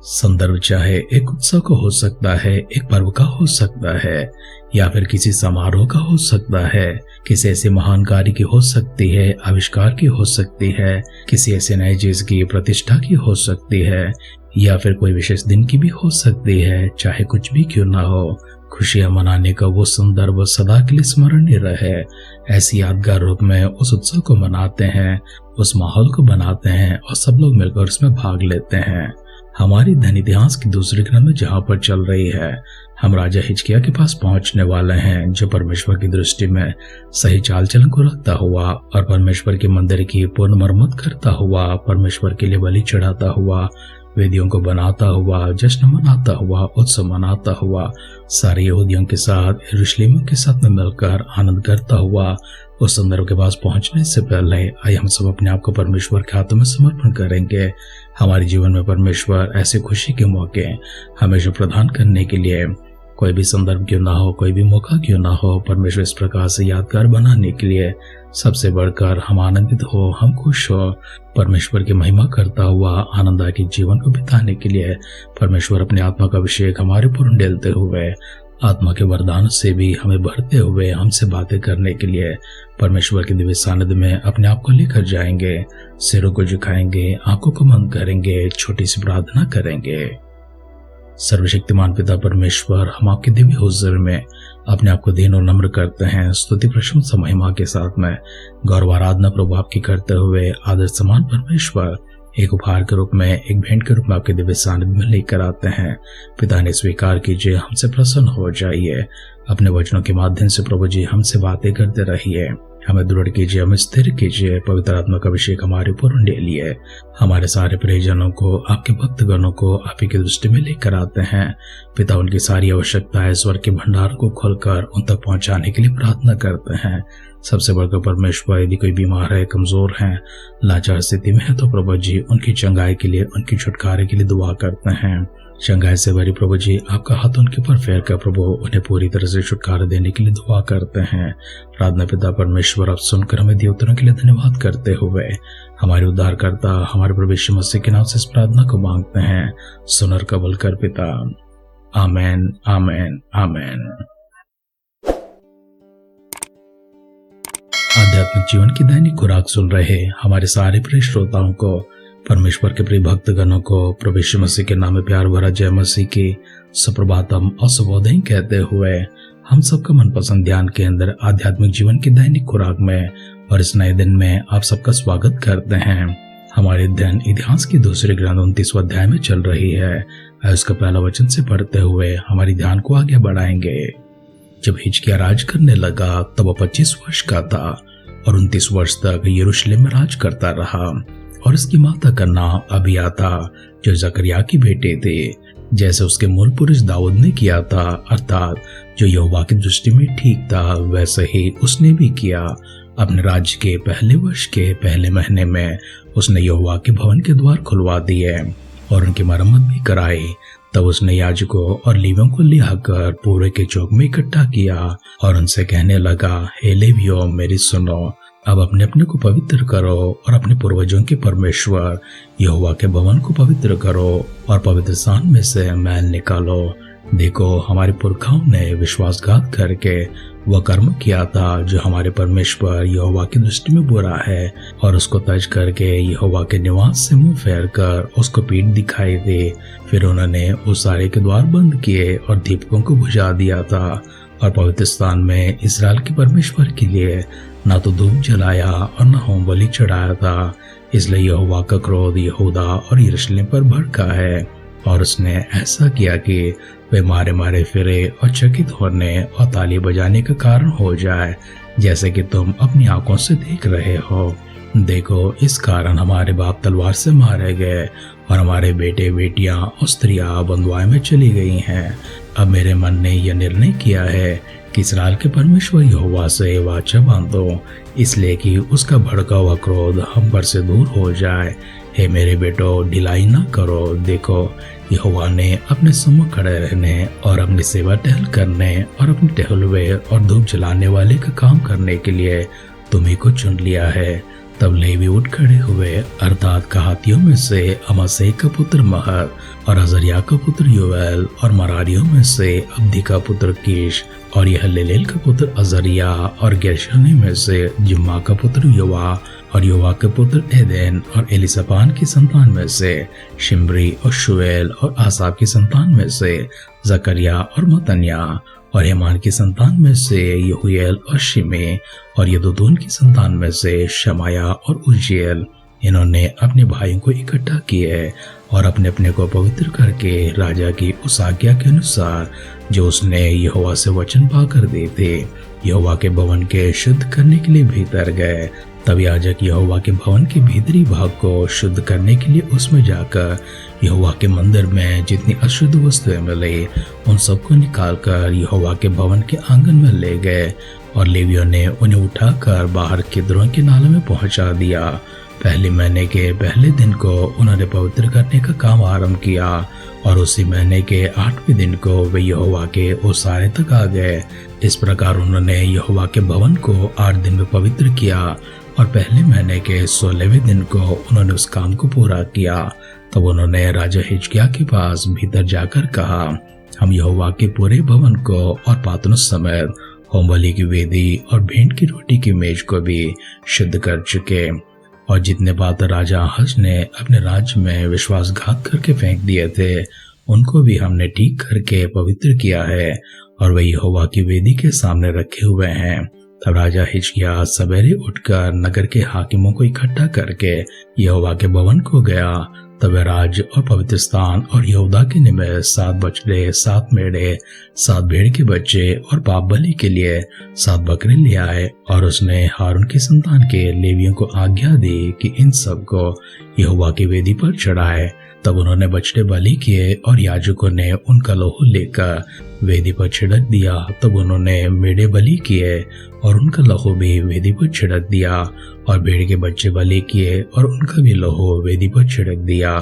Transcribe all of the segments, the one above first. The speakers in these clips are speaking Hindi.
संदर्भ चाहे एक उत्सव का हो सकता है, एक पर्व का हो सकता है, या फिर किसी समारोह का हो सकता है, किसी ऐसे महान कार्य की हो सकती है, आविष्कार की हो सकती है, किसी ऐसे नए चीज की प्रतिष्ठा की हो सकती है, या फिर कोई विशेष दिन की भी हो सकती है। चाहे कुछ भी क्यों ना हो, खुशियां मनाने का वो संदर्भ सदा के लिए स्मरणीय रहे, ऐसी यादगार रूप में उस उत्सव को मनाते हैं, उस माहौल को बनाते हैं और सब लोग मिलकर उसमें भाग लेते हैं। हमारी धन इतिहास की दूसरी क्रम में जहाँ पर चल रही है, हम राजा हिजकिय्याह के पास पहुंचने वाले हैं, जो परमेश्वर की दृष्टि में सही चाल चलन को रखता हुआ और परमेश्वर के मंदिर की पूर्ण मरम्मत करता हुआ, परमेश्वर के लिए बलि चढ़ाता हुआ, वेदियों को बनाता हुआ, जश्न मनाता हुआ, उत्सव मनाता हुआ, सारे यहूदियों के साथ, यरूशलेम के साथ में मिलकर आनंद करता हुआ उस संदर्भ के पास पहुंचने से पहले आइए हम सब अपने आप को परमेश्वर के हाथों में समर्पण करेंगे। हमारे जीवन में परमेश्वर ऐसे खुशी के मौके हमेशा प्रदान करने के लिए, कोई भी संदर्भ क्यों ना हो, कोई भी मौका क्यों ना हो, परमेश्वर इस प्रकार से यादगार बनाने के लिए सबसे बढ़कर हम आनंदित हो, हम खुश हो, परमेश्वर की महिमा करता हुआ आनंददायक जीवन को बिताने के लिए परमेश्वर अपने आत्मा का अभिषेक हमारे ऊपर डालते हुए, आत्मा के वरदान से भी हमें भरते हुए हमसे बातें करने के लिए परमेश्वर के दिव्य सानिध्य में अपने आप को लेकर जाएंगे। सिरों को झुकाएंगे, आंखों को बंद करेंगे, छोटी सी प्रार्थना करेंगे। सर्वशक्तिमान पिता परमेश्वर, हम आपके दिव्य हुजूर में अपने आप को दीन और नम्र करते हैं। स्तुति प्रशंसा महिमा के साथ में गौरव आराधना प्रभु आपकी करते हुए आदर समान परमेश्वर एक उपहार के रूप में, एक भेंट के रूप में आपके दिव्य सानिध्य में लेकर आते हैं। पिता ने स्वीकार कीजिए, हमसे प्रसन्न हो जाइए। अपने वचनों के माध्यम से प्रभु जी हमसे बातें करते रहिए, हमें दृढ़ कीजिए, हमें स्थिर कीजिए। पवित्र आत्मा का अभिषेक हमारे ऊपर डालिए। हमारे सारे परिजनों को, आपके भक्तगणों को आप ही की दृष्टि में लेकर आते हैं। पिता, उनकी सारी आवश्यकताएं स्वर्ग के भंडार को खोलकर उन तक पहुंचाने के लिए प्रार्थना करते हैं। सबसे बढ़कर परमेश्वर, यदि कोई बीमार है, कमजोर है, लाचार स्थिति में है, तो प्रभु जी उनकी चंगाई के लिए, उनकी छुटकारे के लिए दुआ करते हैं। चंगाई से भरी प्रभु जी आपका हाथ उनके ऊपर फेर कर प्रभु उन्हें पूरी तरह से छुटकारा देने के लिए दुआ करते हैं। प्रार्थना पिता परमेश्वर, आप सुनकर हमें देवतरों के लिए धन्यवाद करते हुए हमारे उद्धारकर्ता, हमारे प्रभु यीशु मसीह के नाम से इस प्रार्थना को मांगते हैं। सुन और कबूल कर पिता। आमेन, आमेन, आमेन। आध्यात्मिक जीवन की दैनिक खुराक सुन रहे हमारे सारे प्रिय श्रोताओं को, परमेश्वर के प्रिय भक्तगणों को प्रभु यीशु मसीह के नाम में प्यार भरा जय मसीह की सुप्रभातम और शुभोदय कहते हुए हम सबका मनपसंद ध्यान केंद्र आध्यात्मिक जीवन की दैनिक खुराक में और इस नए दिन में आप सबका स्वागत करते हैं। हमारे अध्ययन इतिहास की दूसरी ग्रंथ 29वां अध्याय में चल रही है। उसका पहला वचन से पढ़ते हुए हमारी ध्यान को आगे बढ़ाएंगे। जब हिजकिय्याह राज करने लगा तब वह 25 वर्ष का था और 29 वर्ष तक यरूशलेम में राज करता रहा। और उसकी माता का नाम अबिय्याह था, जो जकरिया की बेटे थे, जैसे उसके मूल पुरुष दाऊद ने किया था, अर्थात जो यहोवा की दृष्टि में ठीक था, वैसे ही उसने भी किया। अपने राज्य के पहले वर्ष के पहले महीने में उसने यहोवा के भवन के द्वार खुलवा दिए और उनकी मरम्मत भी कराई। तब उसने याजकों और लेवियों को ले आकर पूरे के चौक में इकट्ठा किया और उनसे कहने लगा, हे लेवियों, मेरी सुनो, अब अपने अपने को पवित्र करो और अपने पूर्वजों के परमेश्वर यहोवा के भवन को पवित्र करो और पवित्र स्थान में से मैल निकालो। देखो, हमारे पुरखाओं ने विश्वासघात करके वह कर्म किया था जो हमारे परमेश्वर यहोवा की दृष्टि में बुरा है, और उसको तज करके यहोवा के निवास से मुंह फेर कर उसको पीठ दिखाई दी। फिर उन्होंने उस सारे के द्वार बंद किए और दीपकों को बुझा दिया था और पवित्र स्थान में इस्राएल के परमेश्वर के लिए न तो धूप जलाया और न होम बलि चढ़ाया था। इसलिए यहोवा का क्रोध यहूदा और यरूशलेम पर भड़का है और उसने ऐसा किया कि वे मारे मारे फिरे और चकित होने और ताली बजाने का कारण हो जाए, जैसे कि तुम अपनी आंखों से देख रहे हो। देखो, इस कारण हमारे बाप तलवार से मारे गए और हमारे बेटे बेटियां और स्त्रियां बंधुआई में चली गई हैं। अब मेरे मन ने यह निर्णय किया है कि इस्राएल के परमेश्वर यहोवा से वाचा बांधो, इसलिए कि उसका भड़का हुआ क्रोध हम पर से दूर हो जाए। हे मेरे बेटो, ढिलाई न करो। देखो, यहोवा ने अपने सम्मुख खड़े रहने और अपनी सेवा टहल करने और अपने टहलुए और धूप जलाने वाले का काम करने के लिए तुम्ही को चुन लिया है। तब लेवी उठ खड़े हुए, अर्थात कहातियों में से अमासै का पुत्र महर और अजरिया का पुत्र योएल, और मरारियों में से अब्दी का पुत्र कीश और यहलेलेल का पुत्र अजरिया, और गेर्शोनी में से जिम्मा का पुत्र योवा और योवा के पुत्र एदेन, और एलिसापान की संतान में से शिमरी और शुएल, और आसाफ की संतान में से जकरिया और मतन्या, और हेमान की संतान में से यहूएल और शिमे, और यदूतून की संतान में से शमाया और उज्जिएल। इन्होंने अपने भाइयों को इकट्ठा किए और अपने अपने को पवित्र करके राजा की उस आज्ञा के अनुसार जो उसने यहोवा से वचन पाकर दिए थे, यहोवा के भवन के शुद्ध करने के लिए भीतर गए। तब याजक यहोवा के भवन के भीतरी भाग को शुद्ध करने के लिए उसमें जाकर यहोवा के मंदिर में जितनी अशुद्ध वस्तुएं मिली उन सबको निकालकर यहोवा के भवन के आंगन में ले गए, और लेवियों ने उन्हें उठाकर बाहर किद्रोन के नाले में पहुंचा दिया। पहले महीने के पहले दिन को उन्होंने पवित्र करने का काम आरंभ किया, और उसी महीने के 8वें दिन को वे यहोवा के ओसारे तक आ गए। इस प्रकार उन्होंने यहोवा के भवन को 8 दिन में पवित्र किया, और पहले महीने के 16वें दिन को उन्होंने उस काम को पूरा किया। तब उन्होंने राजा हिजकिय्याह के पास भीतर जाकर कहा, हम यहोवा के पूरे भवन को और पातनुस समेत होमबलि की वेदी और भेंट की रोटी की मेज को भी शुद्ध कर चुके, और जितने पात्र राजा आहज ने अपने राज्य में विश्वासघात करके फेंक दिए थे उनको भी हमने ठीक करके पवित्र किया है, और वे यहोवा की वेदी के सामने रखे हुए हैं। तब राजा हिजकिय्याह सवेरे उठकर नगर के हाकिमों को इकट्ठा करके यहोवा के भवन को गया। तब वह राज्य और पवित्र स्थान और यहूदा के निमित्त 7 बछड़े, 7 मेढ़े, 7 भेड़ के बच्चे और पाप बलि के लिए 7 बकरे ले आए, और उसने हारून की संतान के लेवियों को आज्ञा दी कि इन सब को यहोवा की वेदी पर चढ़ाए। तब उन्होंने बछड़े बलि किए, और याजकों ने उनका लहू लेकर वेदी पर छिड़क दिया। तब उन्होंने मेढ़े बलि किए और उनका लहू भी वेदी पर छिड़क दिया, और भेड़ के बच्चे बलि किए और उनका भी लहू वेदी पर छिड़क दिया।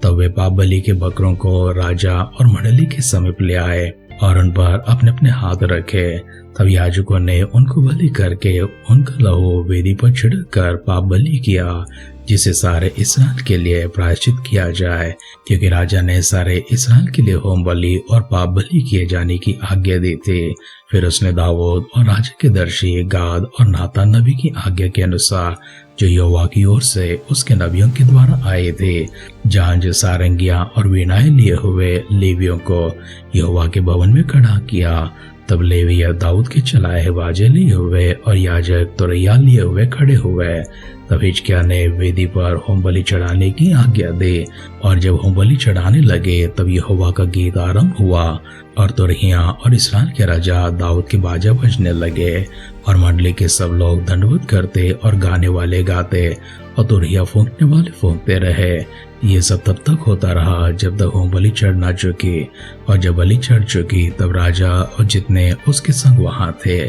तब वे पाप बलि के बकरों को राजा और मंडली के समीप ले आए और उन पर अपने अपने हाथ रखे। तब याजकों ने उनको बलि करके उनका लहू वेदी पर छिड़क कर पाप बलि किया, जिसे सारे इस्राएल के लिए प्रायश्चित किया जाए, क्योंकि राजा ने सारे इस्राएल के लिए होम बलि और पाप बलि किए जाने की आज्ञा दी थी। फिर उसने दाऊद और राजा के दर्शी गाद और नातान नबी की आज्ञा के अनुसार जो यहोवा की ओर से उसके नबियों के द्वारा आए थे, झांझ, सारंगियां और वीणाएं लिए हुए लेवियों को यहोवा के भवन में खड़ा किया। तब लेवी दाऊद के चलाए बाजे लिए हुए और याजक तुरैया लिए हुए खड़े हुए। तब हिजकिय्याह ने वेदी पर होम बलि चढ़ाने की आज्ञा दी, और जब होम बलि चढ़ाने लगे तब यहोवा का गीत आरंभ हुआ, और तुरहिया और इस्राएल के राजा दाऊद के बाजा बजने लगे, और मंडली के सब लोग दंडवत करते और गाने वाले गाते और तुरहिया फूंकने वाले फूंकते रहे। ये सब तब तक होता रहा जब तक होम बलि चढ़ न चुकी, और जब बलि चढ़ चुकी तब राजा और जितने उसके संग वहां थे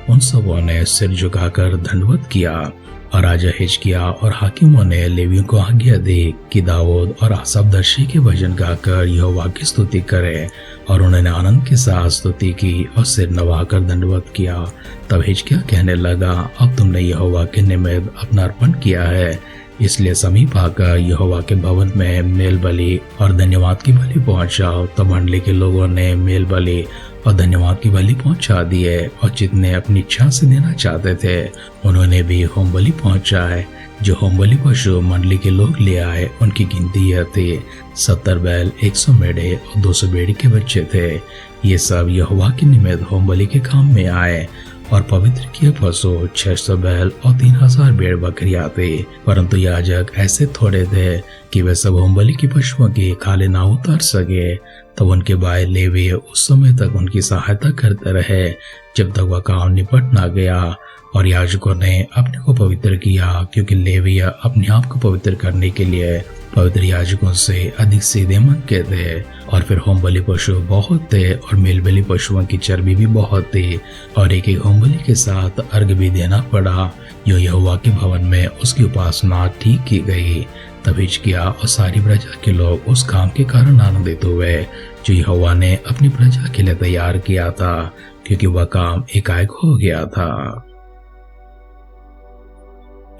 उन सबों ने सिर झुकाकर दंडवत किया। और राजा हिजकिय्याह और हाकिमों ने लेवियों को आज्ञा दी कि दाऊद और आसाफ दर्शी के भजन गाकर यहोवा की स्तुति करें, और उन्होंने आनंद के साथ स्तुति की और सिर नवाकर दंडवत किया। तब हिजकिय्याह कहने लगा, अब तुमने यहोवा के निमित्त अपना अर्पण किया है, इसलिए समीप आकर यहोवा के भवन में मेल बलि और धन्यवाद की बलि पहुंचाओ। तब मंडली के लोगों ने मेल बलि और धन्यवाद की बलि पहुंचा दिए, और जितने अपनी इच्छा से देना चाहते थे उन्होंने भी होम बलि पहुंचाए। जो होम बलि पशु मंडली के लोग ले आए उनकी गिनती यह थी, 70 बैल, 100 मेढ़े और 200 भेड़ के बच्चे थे। ये सब यहोवा के निमित्त होम बलि के काम में आए। और पवित्र किए पशु 600 बैल और 3000 भेड़ बकरियां थे, परंतु याजक ऐसे थोड़े थे कि वे सब होम बलि की पशुओं की खाले ना उतार सके। तब उनके भाई लेवी उस समय तक उनकी सहायता करते रहे जब तक वह काम निपट ना गया। और याजकों ने अपने को पवित्र किया, क्योंकि लेवी अपने आप को पवित्र करने के लिए पवित्र याजकों से अधिक सीधे मन के थे। और फिर होम बलि पशु बहुत थे और मेल बलि पशुओं की चर्बी भी बहुत थी, और एक एक होम बलि के साथ अर्घ भी देना पड़ा। जो यहोवा के भवन में उसकी उपासना ठीक की गई। तब हिजकिय्याह और सारी प्रजा के लोग उस काम के कारण आनंदित हुए जो यहोवा ने अपनी प्रजा के लिए तैयार किया था, क्योंकि वह काम एकाएक हो गया था।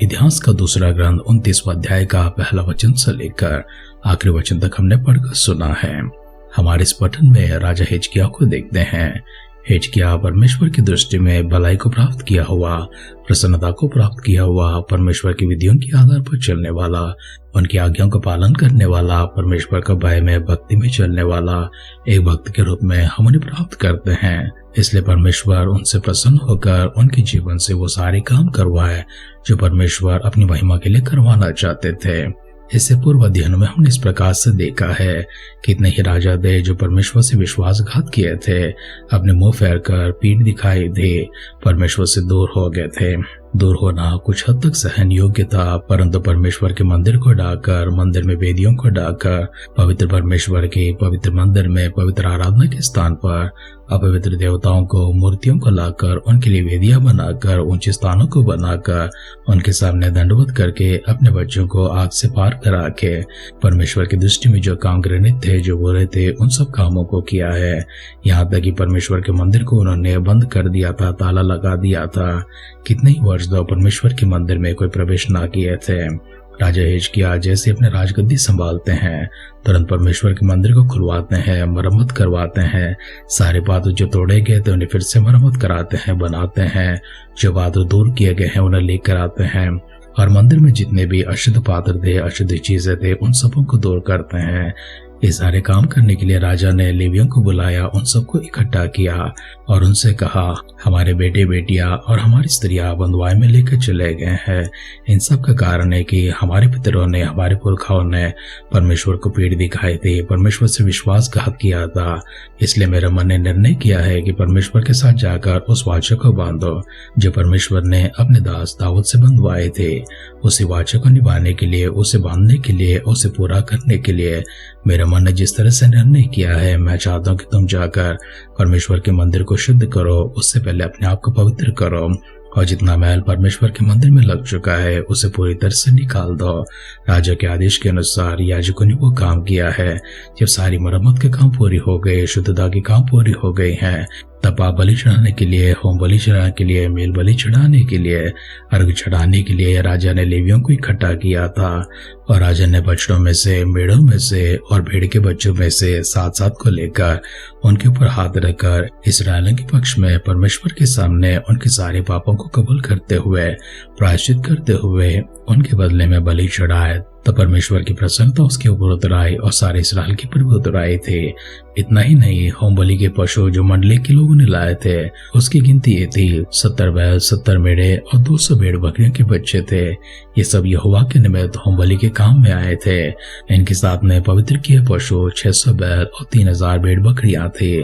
इतिहास का दूसरा ग्रंथ 29वां अध्याय का पहला वचन से लेकर आखिरी वचन तक हमने पढ़कर सुना है। हमारे इस पठन में राजा हिजकिय्याह को देखते हैं। हिजकिय्याह परमेश्वर की दृष्टि में भलाई को प्राप्त किया हुआ, प्रसन्नता को प्राप्त किया हुआ, परमेश्वर की विधियों के आधार पर चलने वाला, उनकी आज्ञाओं का पालन करने वाला, परमेश्वर का भय में भक्ति में चलने वाला एक भक्त के रूप में हम उन्हें प्राप्त करते हैं। इसलिए परमेश्वर उनसे प्रसन्न होकर उनके जीवन से वो सारे काम करवाए जो परमेश्वर अपनी महिमा के लिए करवाना चाहते थे। इससे पूर्व अध्ययन में हमने इस प्रकार से देखा है कितने ही राजा थे जो परमेश्वर से विश्वासघात किए थे, अपने मुंह फेर कर पीठ दिखाई दे परमेश्वर से दूर हो गए थे। दूर होना कुछ हद तक सहन योग्य था, परंतु परमेश्वर के मंदिर को डाकर, मंदिर में वेदियों को डाकर, पवित्र परमेश्वर के पवित्र मंदिर में पवित्र आराधना के स्थान पर अपवित्र देवताओं को, मूर्तियों को लाकर, उनके लिए वेदियां बनाकर, ऊंचे स्थानों को बनाकर, उनके सामने दंडवत करके अपने बच्चों को आग से पार करा के परमेश्वर की दृष्टि में जो काम घृणित थे, जो बुरे थे, उन सब कामों को किया है। यहाँ तक कि परमेश्वर के मंदिर को उन्होंने बंद कर दिया था, ताला लगा दिया था। कितने ही वर्ष दो परमेश्वर के मंदिर में कोई प्रवेश ना किए थे। राजा हिजकिय्याह जैसे अपने राजगद्दी संभालते हैं, तुरंत परमेश्वर के मंदिर को खुलवाते हैं, मरम्मत करवाते हैं। सारे पात्र जो तोड़े गए थे उन्हें फिर से मरम्मत कराते हैं, बनाते हैं। जो पात्र दूर किए गए हैं उन्हें लेकर आते हैं, और मंदिर में जितने भी अशुद्ध पात्र थे, अशुद्ध चीजें थे, उन सबों को दूर करते हैं। ये सारे काम करने के लिए राजा ने लेवियों को बुलाया, उन सबको इकट्ठा किया और उनसे कहा, हमारे बेटे बेटियां और हमारी स्त्रियां बंधुआई में लेकर चले गए हैं। इन सब का कारण है कि हमारे पितरों ने, हमारे पुरखाओं ने परमेश्वर को पीठ दिखाई थी, परमेश्वर से विश्वासघात किया था। इसलिए मेरे मन ने निर्णय किया है कि परमेश्वर के साथ जाकर उस वाचा को बांधो जो परमेश्वर ने अपने दास दाऊद से बंधवाए थे। उसी वाचा को निभाने के लिए, उसे बांधने के लिए, उसे पूरा करने के लिए मेरे मन ने जिस तरह से निर्णय किया है, मैं चाहता हूँ कि तुम जाकर परमेश्वर के मंदिर को शुद्ध करो, उससे पहले अपने आप को पवित्र करो, और जितना मैल परमेश्वर के मंदिर में लग चुका है उसे पूरी तरह से निकाल दो। राजा के आदेश के अनुसार याजकों ने वो काम किया है। जब सारी मरम्मत के काम पूरी हो गए, शुद्धता के काम पूरी हो गई हैं, तब पाप बलि चढ़ाने के लिए, होम बलि चढ़ाने के लिए, मेल बलि चढ़ाने के लिए, अर्घ चढ़ाने के लिए राजा ने लेवियों को इकट्ठा किया था। और राजा ने बछड़ों में से, मेढ़ों में से और भेड़ के बच्चों में से 7-7 को लेकर उनके ऊपर हाथ रखकर इस्राएलियों के पक्ष में परमेश्वर के सामने उनके सारे पापों को कबूल करते हुए, प्रायश्चित करते हुए उनके बदले में बलि चढ़ाए। तो परमेश्वर की प्रसन्नता उसके ऊपर उतर आई और सारे इस्राएल के ऊपर उतर आए थे। इतना ही नहीं, होम बलि के पशु जो मंडली के लोगों ने लाए थे उसकी गिनती ये थी, 70 बैल, 70 मेढ़े और 200 भेड़ बकरियों के बच्चे थे। ये सब यहोवा के निमित्त होम बलि के काम में आए थे। इनके साथ में पवित्र किए पशु 600 बैल और 3000 भेड़ बकरियां थे।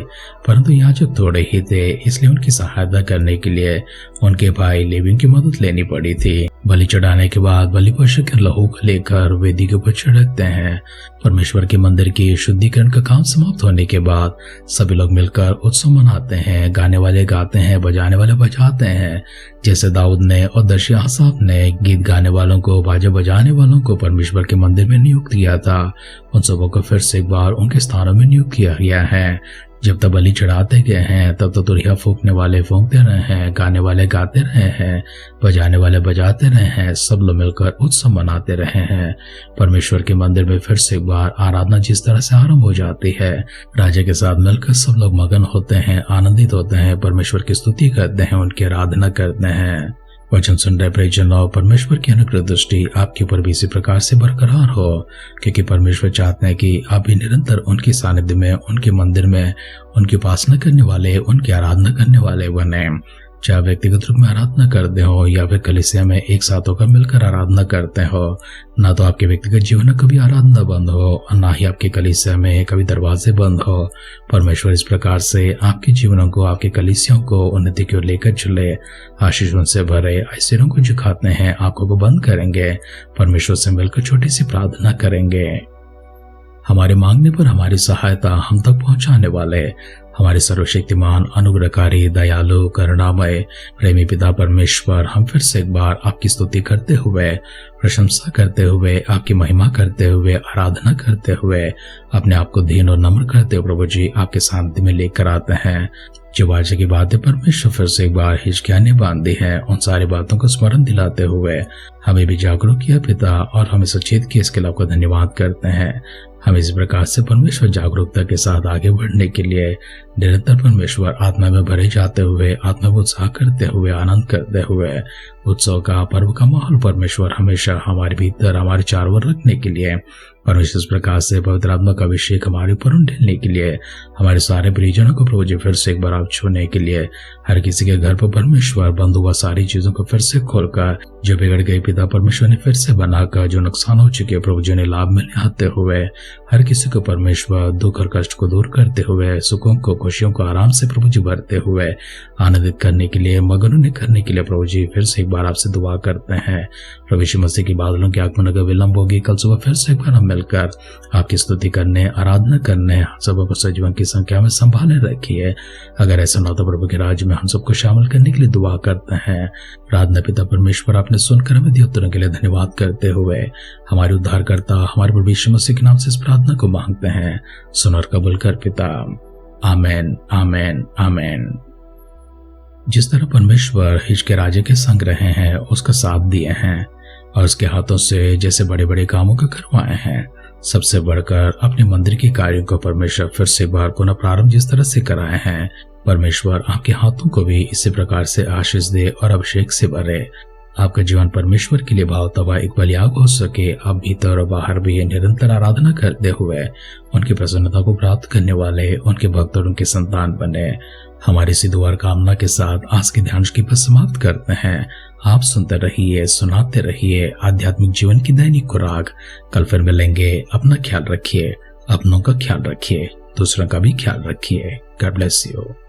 परंतु याजक थोड़े ही थे, इसलिए उनकी सहायता करने के लिए उनके भाई लेवियों की मदद लेनी पड़ी थी। बलि चढ़ाने के बाद बलि पशु के लहू को लेकर वेदी के ऊपर छिड़कते हैं। परमेश्वर के मंदिर की शुद्धिकरण का काम समाप्त होने के बाद सभी लोग मिलकर उत्सव मनाते हैं। गाने वाले गाते हैं, बजाने वाले बजाते हैं, जैसे दाऊद ने और दर्शी आसाफ ने गीत गाने वालों को, बाजा बजाने वालों को परमेश्वर के मंदिर में नियुक्त किया था। उन सबों को फिर से एक बार उनके स्थानों में नियुक्त किया गया है। जब तक बलि चढ़ाते गए हैं तब तक तुरहिया फूंकने वाले फूंकते रहे हैं, गाने वाले गाते रहे हैं, बजाने वाले बजाते रहे हैं, सब लोग मिलकर उत्सव मनाते रहे हैं। परमेश्वर के मंदिर में फिर से एक बार आराधना जिस तरह से आरंभ हो जाती है, राजा के साथ मिलकर सब लोग मगन होते हैं, आनंदित होते हैं, परमेश्वर की स्तुति करते हैं, उनकी आराधना करते हैं। वचन सुन रहे प्रियजन, और परमेश्वर की अनुग्रह दृष्टि आपके ऊपर भी इसी प्रकार से बरकरार हो, क्योंकि परमेश्वर चाहते हैं कि आप भी निरंतर उनके सानिध्य में, उनके मंदिर में उनकी उपासना करने वाले, उनकी आराधना करने वाले बने। चाहे व्यक्तिगत रूप में आराधना करते हो या फिर कलीसिया में एक साथ होकर मिलकर आराधना करते हो, ना तो आपके व्यक्तिगत जीवन में कभी आराधना बंद हो और ना ही आपके कलीसिया में कभी दरवाजे बंद हो। परमेश्वर इस प्रकार से आपके जीवनों को, आपके कलीसियों को उन्नति की ओर लेकर चले, आशीषों से भरे, सिरों को झुकाते हैं, आंखों को बंद करेंगे, परमेश्वर से मिलकर छोटी सी प्रार्थना करेंगे। हमारे मांगने पर हमारी सहायता हम तक पहुंचाने वाले हमारे सर्वशक्तिमान, अनुग्रहकारी, दयालु, करुणामय, प्रेमी पिता परमेश्वर, हम फिर से एक बार आपकी स्तुति करते हुए, प्रशंसा करते हुए, आपकी महिमा करते हुए, आराधना करते हुए, अपने आप को दीन और नम्र करते हुए प्रभु जी आपके सानिध्य में लेकर आते हैं। जो आज की बातें परमेश्वर फिर से एक बार हिचकियाने बांधी है, उन सारी बातों को स्मरण दिलाते हुए हमें भी जागरूक किया पिता, और हमें सचेत किया, इसके लिए आपका धन्यवाद करते हैं। हम इस प्रकार से परमेश्वर जागरूकता के साथ आगे बढ़ने के लिए निरंतर परमेश्वर आत्मा में भरे जाते हुए, आत्मा को उत्साह करते हुए, आनंद करते हुए, उत्सव का, पर्व का माहौल परमेश्वर हमेशा हमारे भीतर, हमारे चारों ओर रखने के लिए परमेश्वर इस प्रकार से पवित्र आत्मा का अभिषेक हमारे ऊपर ढलने के लिए, हमारे सारे परिजनों को प्रभु जी फिर से एक बार आप छूने के लिए, हर किसी के घर पर परमेश्वर बंद हुआ सारी चीजों को फिर से खोलकर, जो बिगड़ गए पिता परमेश्वर ने फिर से बनाकर, जो नुकसान हो चुके प्रभु जी ने लाभ में ले आते हुए, हर किसी को परमेश्वर दुख और कष्ट को दूर करते हुए, सुखों को, खुशियों को आराम से प्रभु जी भरते हुए आनंदित करने के लिए, मगन करने के लिए प्रभु जी फिर से एक बार आपसे दुआ करते हैं। प्रभु यीशु मसीह की बादलों के आगमन का विलंब होगी, कल सुबह फिर से एक बार हम मिलकर आपकी स्तुति करने, आराधना करने, सबों को सजीवन की संख्या में संभाले रखिए। अगर ऐसा न हो तो प्रभु के राज्य में हम सबको शामिल करने के लिए दुआ करते हैं। प्रार्थना पिता परमेश्वर आपने सुनकर हमें दिए उत्तरों के लिए धन्यवाद करते हुए हमारे उद्धारकर्ता, हमारे प्रभु यीशु मसीह के नाम से इस प्रार्थना को मांगते हैं। सुन और कबूल कर पिता। आमेन, आमेन, आमेन। जिस तरह परमेश्वर हिजकिय्याह राजा के संग रहे हैं, उसका साथ दिए हैं और उसके हाथों से जैसे बड़े बड़े कामों को करवाए हैं, सबसे बढ़कर अपने मंदिर के कार्यों को परमेश्वर फिर से एक बार पुनः प्रारंभ जिस तरह से कराए हैं, परमेश्वर आपके हाथों को भी इसी प्रकार से आशीष दे और अभिषेक से भरे। आपका जीवन परमेश्वर के लिए भाव तवा एक बलियाग हो सके। आप भीतर और बाहर भी निरंतर आराधना करते हुए उनकी प्रसन्नता को प्राप्त करने वाले उनके भक्त और उनके संतान बने। हमारी इसी दुआ कामना के साथ आज के ध्यान की पर समाप्त करते हैं। आप सुनते रहिए, सुनाते रहिए आध्यात्मिक जीवन की दैनिक खुराक। कल फिर मिलेंगे। अपना ख्याल रखिए, अपनों का ख्याल रखिए, दूसरों का भी ख्याल रखिए। God bless you.